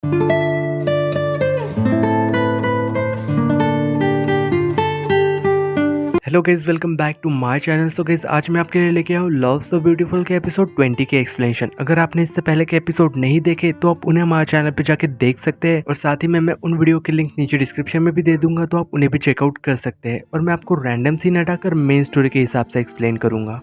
Hello guys, welcome back to my channel. So guys, आज मैं आपके लिए लेके आया हूँ लव सो ब्यूटीफुल के एपिसोड 20 के एक्सप्लेनेशन। अगर आपने इससे पहले के एपिसोड नहीं देखे तो आप उन्हें हमारे चैनल पे जाके देख सकते हैं, और साथ ही में मैं उन वीडियो के लिंक नीचे डिस्क्रिप्शन में भी दे दूंगा, तो आप उन्हें भी चेकआउट कर सकते हैं। और मैं आपको रैंडम सीन हटाकर मेन स्टोरी के हिसाब से एक्सप्लेन करूंगा।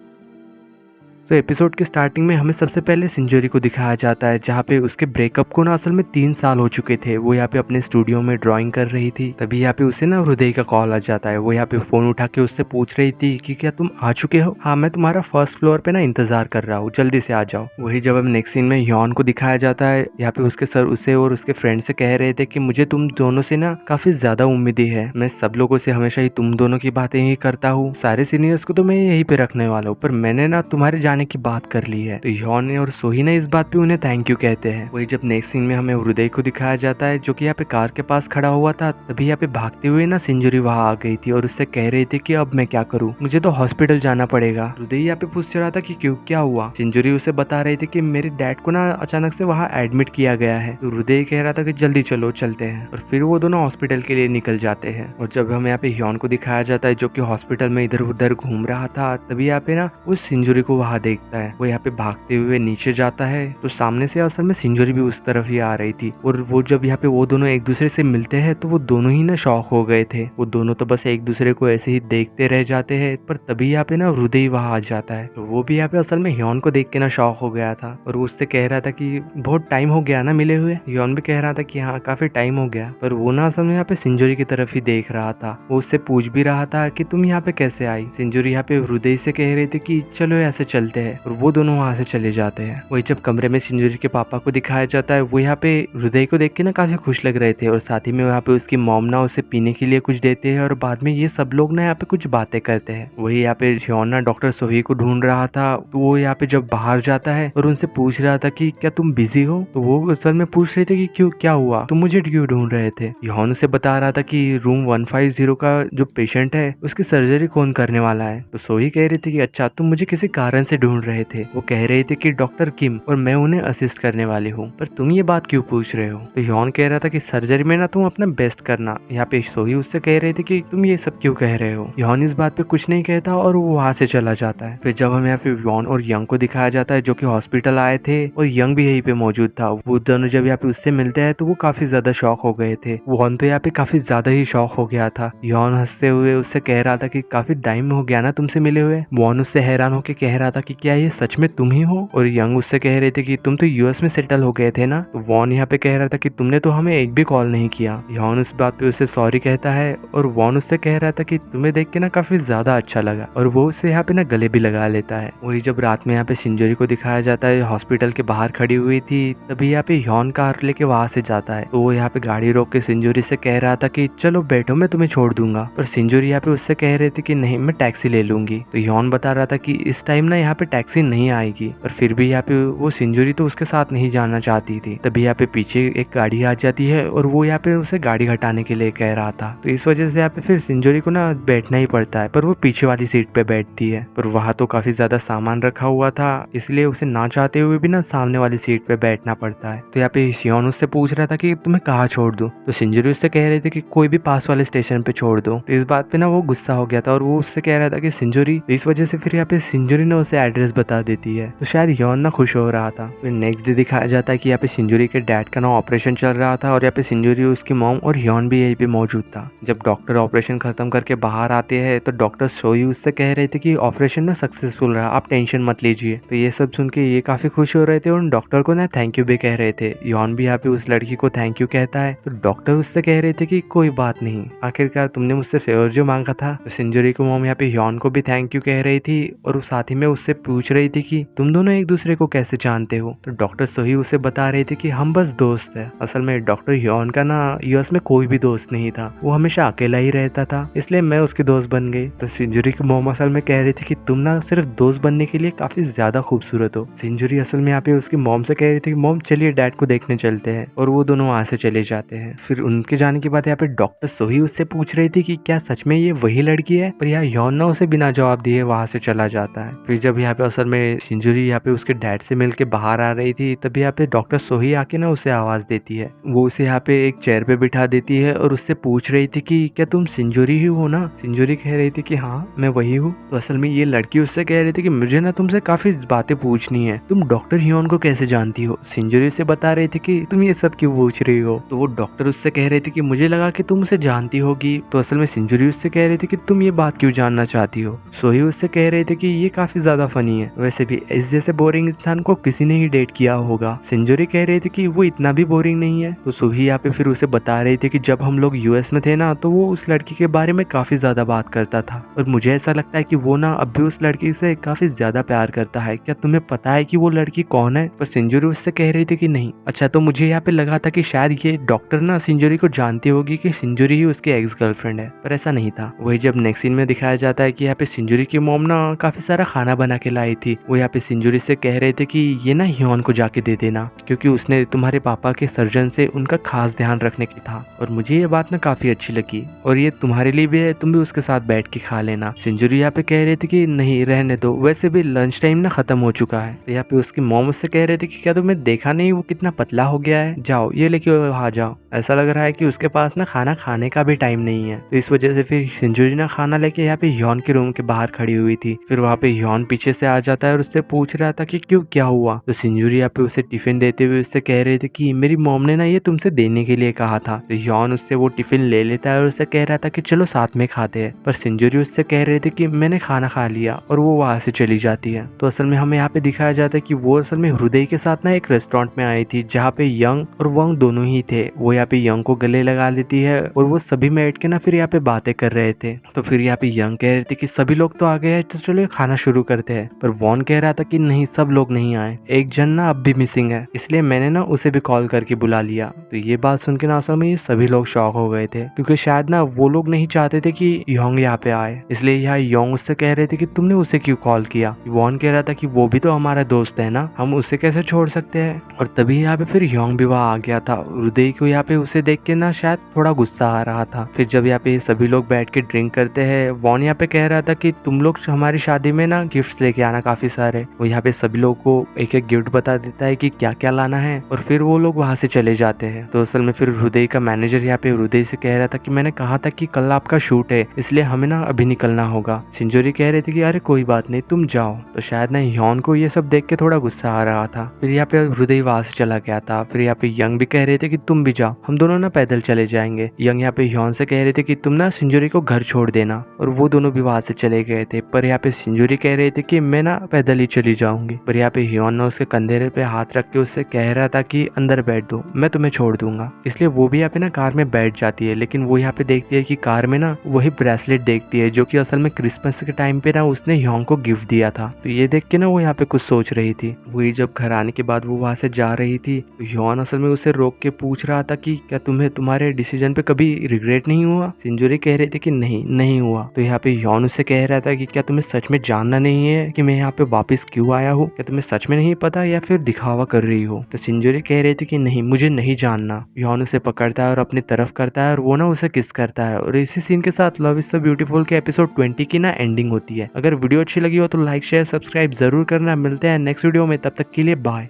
तो एपिसोड के स्टार्टिंग में हमें सबसे पहले सिंजोरी को दिखाया जाता है, जहाँ पे उसके ब्रेकअप को ना असल में 3 साल हो चुके थे। वो यहाँ पे अपने स्टूडियो में ड्राइंग कर रही थी। तभी यहाँ पे उसे ना हृदय का कॉल आ जाता है। वो यहाँ पे फोन उठा के उससे पूछ रही थी कि क्या तुम आ चुके हो? हाँ, मैं तुम्हारा फर्स्ट फ्लोर पे ना इंतजार कर रहा हूँ, जल्दी से आ जाओ। वही जब हम नेक्स्ट सीन में यॉन को दिखाया जाता है, यहाँ पे उसके सर उसे और उसके फ्रेंड से कह रहे थे कि मुझे तुम दोनों से ना काफी ज्यादा उम्मीदें है। मैं सब लोगों से हमेशा ही तुम दोनों की बातें ही करता हूँ, सारे सीनियर्स को तो मैं यहीं पे रखने वाला हूँ, पर मैंने ना तुम्हारे जाने की बात कर ली है। तो यॉन और सोही ने इस बात पे उन्हें थैंक यू कहते हैं। वही जब नेक्स्ट सीन में हमें हृदय को दिखाया जाता है, जो कि यहाँ पे कार के पास खड़ा हुआ था। तभी यहाँ पे भागते हुए ना सिंजूरी वहां आ गई थी और उससे कह रही थी कि अब मैं क्या करूँ, मुझे तो हॉस्पिटल जाना पड़ेगा। हृदय यहाँ पे पूछ रहा था कि क्यों, क्या हुआ। सिंजूरी उसे बता रही थी कि मेरे डैड को ना अचानक से वहाँ एडमिट किया गया है। तो हृदय कह रहा था कि जल्दी चलो, चलते हैं। और फिर वो दोनों हॉस्पिटल के लिए निकल जाते हैं। और जब हमें यहाँ पे यॉन को दिखाया जाता है, जो कि हॉस्पिटल में इधर उधर घूम रहा था, तभी यहाँ पे ना उस सिंजूरी को वहां देखता है। वो यहाँ पे भागते हुए नीचे जाता है, तो सामने से असल में सिंजूरी भी उस तरफ ही आ रही थी। और वो जब यहाँ पे वो दोनों एक दूसरे से मिलते हैं, तो वो दोनों ही ना शॉक हो गए थे। वो दोनों तो बस एक दूसरे को ऐसे ही देखते रह जाते हैं। पर तभी यहाँ पे ना हृदय वहां आ जाता है। तो वो भी यहाँ पे असल में यॉन को देख के ना शॉक हो गया था, और वो उससे कह रहा था कि बहुत टाइम हो गया ना मिले हुए। यॉन भी कह रहा था कि हाँ, काफी टाइम हो गया। पर वो ना असल में यहाँ पे सिंजूरी की तरफ ही देख रहा था। वो उससे पूछ भी रहा था कि तुम यहाँ पे कैसे आई। सिंजूरी यहाँ पे हृदय से कह रही थी कि चलो ऐसे चलते हैं, और वो दोनों वहां से चले जाते हैं। वही जब कमरे में सिंजूरी के पापा को दिखाया जाता है, वो यहाँ पे हृदय को देख के ना काफी खुश लग रहे थे। और साथ ही में यहाँ पे उसकी मॉम ना उसे पीने के लिए कुछ देते हैं, और बाद में ये सब लोग ना यहाँ पे कुछ बातें करते हैं। वही यहाँ पे यॉन ना डॉक्टर सोही को ढूंढ रहा था। तो वो यहाँ पे जब बाहर जाता है और उनसे पूछ रहा था कि क्या तुम बिजी हो। तो वो असल में पूछ रहे थे कि क्यों, क्या हुआ, तुम मुझे क्यों ढूंढ रहे थे। यॉन उसे बता रहा था कि रूम 150 का जो पेशेंट है उसकी सर्जरी कौन करने वाला है। तो सोही कह रही थी कि अच्छा, तुम मुझे किसी कारण से ढूंढ रहे थे। वो कह रहे थे कि डॉक्टर किम, और मैं उन्हें असिस्ट करने वाली हूँ, पर तुम ये बात क्यों पूछ रहे हो। तो यॉन कह रहा था कि सर्जरी में ना तुम अपना बेस्ट करना। यहाँ पे सोही उससे कह रही थी कि तुम ये सब क्यों कह रहे हो। यॉन इस बात पे कुछ नहीं कहता और वो वहां से चला जाता है। फिर जब हमें यहाँ पे यॉन और यंग को दिखाया जाता है, जो कि हॉस्पिटल आए थे, और यंग भी यहीं पे मौजूद था। वो दोनों जब यहाँ पे उससे मिलते हैं, तो वो काफी ज्यादा शॉक हो गए थे। वॉन तो यहाँ पे काफी ज्यादा ही शॉक हो गया था। यॉन हंसते हुए उससे कह रहा था कि काफी टाइम हो गया ना तुमसे मिले हुए। वॉन उससे हैरान होकर कह रहा था कि क्या ये सच में तुम ही हो। और यंग उससे कह रहे थे कि तुम तो यूएस में सेटल हो गए थे ना। तो वॉन यहाँ पे कह रहा था कि तुमने तो हमें एक भी कॉल नहीं किया। यॉन उस बात पे उसे सॉरी कहता है, और वॉन उससे कह रहा था कि तुम्हें देख के ना काफी ज्यादा अच्छा लगा, और वो उससे यहाँ पे ना गले भी लगा लेता है। वही जब रात में यहाँ पे सिंजूरी को दिखाया जाता है, हॉस्पिटल के बाहर खड़ी हुई थी। तभी यहाँ पे यॉन कार लेके वहां से जाता है। तो वो यहाँ पे गाड़ी रोक के सिंजूरी से कह रहा था कि चलो बैठो, मैं तुम्हें छोड़ दूंगा। पर सिंजूरी यहाँ पे उससे कह रही थी कि नहीं, मैं टैक्सी ले लूंगी। तो यॉन बता रहा था कि इस टाइम ना यहाँ पे टैक्सी नहीं आएगी। पर फिर भी यहाँ पे वो सिंजूरी तो उसके साथ नहीं जाना चाहती थी। तभी यहाँ पे पीछे एक गाड़ी आ जाती है, और वो यहाँ पे उसे गाड़ी हटाने के लिए कह रहा था। तो इस वजह से यहाँ पे फिर सिंजूरी को ना बैठना ही पड़ता है, पर वो पीछे वाली सीट पे बैठती है। पर वहाँ तो काफी ज्यादा सामान रखा हुआ था, इसलिए उसे ना चाहते हुए भी ना सामने वाली सीट पे बैठना पड़ता है। तो यहाँ पे यॉन उससे पूछ रहा था कि तुम्हें कहाँ छोड़ दूं। तो सिंजूरी उससे कह रही थी कि कोई भी पास वाले स्टेशन पे छोड़ दो। तो इस बात पे ना वो गुस्सा हो गया था, और वो उससे कह रहा था कि सिंजूरी। तो इस वजह से फिर यहाँ पे सिंजूरी ने उसे एड्रेस बता देती है। तो शायद यॉन ना खुश हो रहा था। फिर नेक्स्ट डे दिखाया जाता है कि यहाँ पे सिंजूरी के डैड का ना ऑपरेशन चल रहा था, और यहाँ पे सिंजूरी, उसकी मॉम और यॉन भी यहीं पे मौजूद था। जब डॉक्टर ऑपरेशन खत्म करके बाहर आते हैं, तो डॉक्टर सोई उससे कह रहे थे कि ऑपरेशन ना सक्सेसफुल रहा, आप टेंशन मत लीजिए। तो ये सब सुन के ये काफी खुश हो रहे थे, और डॉक्टर को ना थैंक यू भी कह रहे थे। यॉन भी यहाँ पे उस लड़की को थैंक यू कहता है। तो डॉक्टर उससे कह रहे थे कि कोई बात नहीं, आखिरकार तुमने मुझसे फेवर जो मांगा था। तो सिंजूरी की मॉम यहाँ पे यॉन को भी थैंक यू कह रही थी, और साथ ही में उससे पूछ रही थी कि तुम दोनों एक दूसरे को कैसे जानते हो। तो डॉक्टर सोही उसे बता रही थी कि हम बस दोस्त है। असल में डॉक्टर यॉन का ना यूएस में कोई भी दोस्त नहीं था, वो हमेशा अकेला ही रहता था, इसलिए मैं उसकी दोस्त बन गई। तो सिंजूरी की मॉम असल में कह रही थी कि तुम ना सिर्फ दोस्त बनने के लिए काफी ज्यादा खूबसूरत हो। सिंजूरी असल में यहाँ पे उसकी मॉम से कह रही थी कि मॉम चलिए डैड को देखने चलते हैं, और वो दोनों वहां से चले जाते हैं। फिर उनके जाने के बाद यहाँ पे डॉक्टर सोही उससे पूछ रही थी कि क्या सच में ये वही लड़की है। पर यहाँ यॉन ना उसे बिना जवाब दिए वहां से चला जाता है। फिर जब यहाँ यहाँ पे असल में सिंजुरी यहाँ पे उसके डैड से मिल के बाहर आ रही थी, तभी यहाँ पे डॉक्टर सोही आके ना उसे आवाज देती है। वो उसे यहाँ पे एक चेयर पे बिठा देती है और उससे पूछ रही थी कि क्या तुम सिंजुरी ही हो ना। सिंजुरी कह रही थी कि हाँ मैं वही हूँ। तो असल में ये लड़की उससे कह रही थी कि मुझे ना तुमसे काफी बातें पूछनी है, तुम डॉक्टर हियोन को कैसे जानती हो। सिंजुरी से बता रही थी कि तुम ये सब क्यों पूछ रही हो। तो वो डॉक्टर उससे कह रही थी कि मुझे लगा कि तुम उसे जानती होगी। तो असल में सिंजुरी उससे कह रही थी कि तुम ये बात क्यों जानना चाहती हो। सोही उससे कह रही थी कि ये काफी ज्यादा फनी है, वैसे भी इस जैसे बोरिंग इंसान को किसी ने ही डेट किया होगा। सिंजुरी कह रही थी कि वो इतना भी बोरिंग नहीं है। तो सोही यहाँ पे फिर उसे बता रही थी कि जब हम लोग यूएस में थे ना, तो वो उस लड़की के बारे में काफी ज्यादा बात करता था और मुझे ऐसा लगता है कि वो ना अब भी उस लड़की से काफी ज्यादा प्यार करता है। क्या तुम्हें पता है कि वो लड़की कौन है। पर सिंजुरी उससे कह रही थी कि नहीं। अच्छा, तो मुझे यहाँ पे लगा था कि शायद ये डॉक्टर ना सिंजुरी को जानती होगी कि सिंजुरी ही उसकी एक्स गर्लफ्रेंड है, पर ऐसा नहीं था। वही जब नेक्स्ट सीन में दिखाया जाता है कि यहाँ पे सिंजुरी की मॉम ना काफी सारा खाना बना के लाई थी। वो यहाँ पे सिंजुरी से कह रहे थे कि ये ना हियोन को जाके दे देना, क्योंकि उसने तुम्हारे पापा के सर्जन से उनका खास ध्यान रखने की था। और मुझे ये बात ना काफी अच्छी लगी और ये तुम्हारे लिए भी है, तुम भी उसके साथ बैठ के खा लेना। सिंजुरी यहाँ पे कह रही थी कि नहीं रहने दो, वैसे भी लंच टाइम ना खत्म हो चुका है। तो यहाँ पे उसकी मॉम उससे कह रहे थे कि क्या तुम्हें देखा नहीं वो कितना पतला हो गया है, जाओ ये लेके आ जाओ। ऐसा लग रहा है कि उसके पास ना खाना खाने का भी टाइम नहीं है। तो इस वजह से फिर सिंजुरी ना खाना लेके यहाँ पे ह्योन के रूम के बाहर खड़ी हुई थी। फिर वहाँ पे ह्योन पीछे से आ जाता है और उससे पूछ रहा था कि क्यों, क्या हुआ। तो सिंजुरी यहाँ पे उसे टिफिन देते हुए उससे कह रहे थे कि मेरी मॉम ने ना ये तुमसे देने के लिए कहा था। तो ह्योन उससे वो टिफिन ले लेता है और उससे कह रहा था कि चलो साथ में खाते हैं। पर सिंजुरी उससे कह रहे थे कि मैंने खाना खा लिया और वो वहां से चली जाती है। तो असल में हमें यहाँ पे दिखाया जाता है कि वो असल में हृदय के साथ ना एक रेस्टोरेंट में आई थी, जहाँ पे यंग और वंग दोनों ही थे। वो यहाँ पे यंग को गले लगा लेती है और वो सभी बैठ के ना फिर यहाँ पे बातें कर रहे थे। तो फिर यहाँ पे यंग कह रहे थे कि सभी लोग तो आ गए हैं, तो चलो खाना शुरू करते हैं। पर वॉन कह रहा था कि नहीं, सब लोग नहीं आए, एक जन ना अब भी मिसिंग है, इसलिए मैंने ना उसे भी कॉल करके बुला लिया। तो ये बात सुन के ना असल में ये सभी लोग शॉक हो गए थे, क्योंकि शायद ना वो लोग नहीं चाहते थे कि योंग यहाँ पे आए। इसलिए यहाँ योंग उससे कह रहे थे कि तुमने उसे क्यों कॉल किया। वॉन कह रहा था कि वो भी तो हमारा दोस्त है ना, हम उसे कैसे छोड़ सकते हैं। और तभी यहाँ पे फिर योंग भी वहाँ आ गया था। हृदय को यहाँ पे उसे देख के ना शायद थोड़ा गुस्सा आ रहा था। फिर जब यहाँ पे सभी लोग बैठ के ड्रिंक करते हैं, वॉन यहाँ पे कह रहा था कि तुम लोग हमारी शादी में ना गिफ्ट्स लेके आना काफी सारे। वो यहाँ पे सभी लोगों को एक एक गिफ्ट बता देता है कि क्या क्या लाना है और फिर वो लोग वहाँ से चले जाते हैं। तो असल में फिर हृदय का मैनेजर यहाँ पे हृदय से कह रहा था कि मैंने कहा था कि कल आपका शूट है, इसलिए हमें ना अभी निकलना होगा। सिंजुरी कह रहे थे कि अरे कोई बात नहीं, तुम जाओ। तो शायद ना ह्योन को ये सब देख के थोड़ा गुस्सा आ रहा था। फिर यहाँ पे हृदय वहां से चला गया था। फिर यहाँ पे यंग भी कह रहे थे कि तुम भी जाओ, हम दोनों ना पैदल चले जाएंगे। यंग यहाँ पे ह्योन से कह रहे थे कि तुम ना सिंजुरी को घर छोड़ देना, और वो दोनों भी वहां से चले गए थे। पर यहाँ पे सिंजुरी कह रहे थे कि मैं ना पैदल ही चली जाऊंगी। पर यहाँ पे ह्योन ने उसके कंधे पे हाथ रख के उससे कह रहा था कि अंदर बैठ दो, मैं तुम्हें छोड़ दूंगा। इसलिए वो भी यहाँ पे ना कार में बैठ जाती है। लेकिन वो यहाँ पे देखती है कि कार में ना वही ब्रेसलेट देखती है, जो कि असल में क्रिसमस के टाइम पे ना उसने ह्योन को गिफ्ट दिया था। तो ये देख के ना वो यहाँ पे कुछ सोच रही थी। वही जब घर आने के बाद वो वहां से जा रही थी, तो ह्योन असल में उसे रोक के पूछ रहा था कि क्या तुम्हें तुम्हारे डिसीजन पे कभी रिग्रेट नहीं हुआ। सिंजुरी कह रहे थे कि नहीं हुआ। तो यहाँ पे ह्योन उससे कह रहा था कि क्या तुम्हें सच में जानना नहीं है कि मैं यहाँ पे वापस क्यों आया हूँ, क्या तुम्हें सच में नहीं पता या फिर दिखावा कर रही हो। तो सिंजुरी कह रही थी कि नहीं, मुझे नहीं जानना। ह्योन उसे पकड़ता है और अपनी तरफ करता है और वो ना उसे किस करता है। और इसी सीन के साथ लव इज सो ब्यूटीफुल के एपिसोड 20 की ना एंडिंग होती है। अगर वीडियो अच्छी लगी हो तो लाइक शेयर सब्सक्राइब जरूर करना। मिलते हैं नेक्स्ट वीडियो में, तब तक के लिए बाय।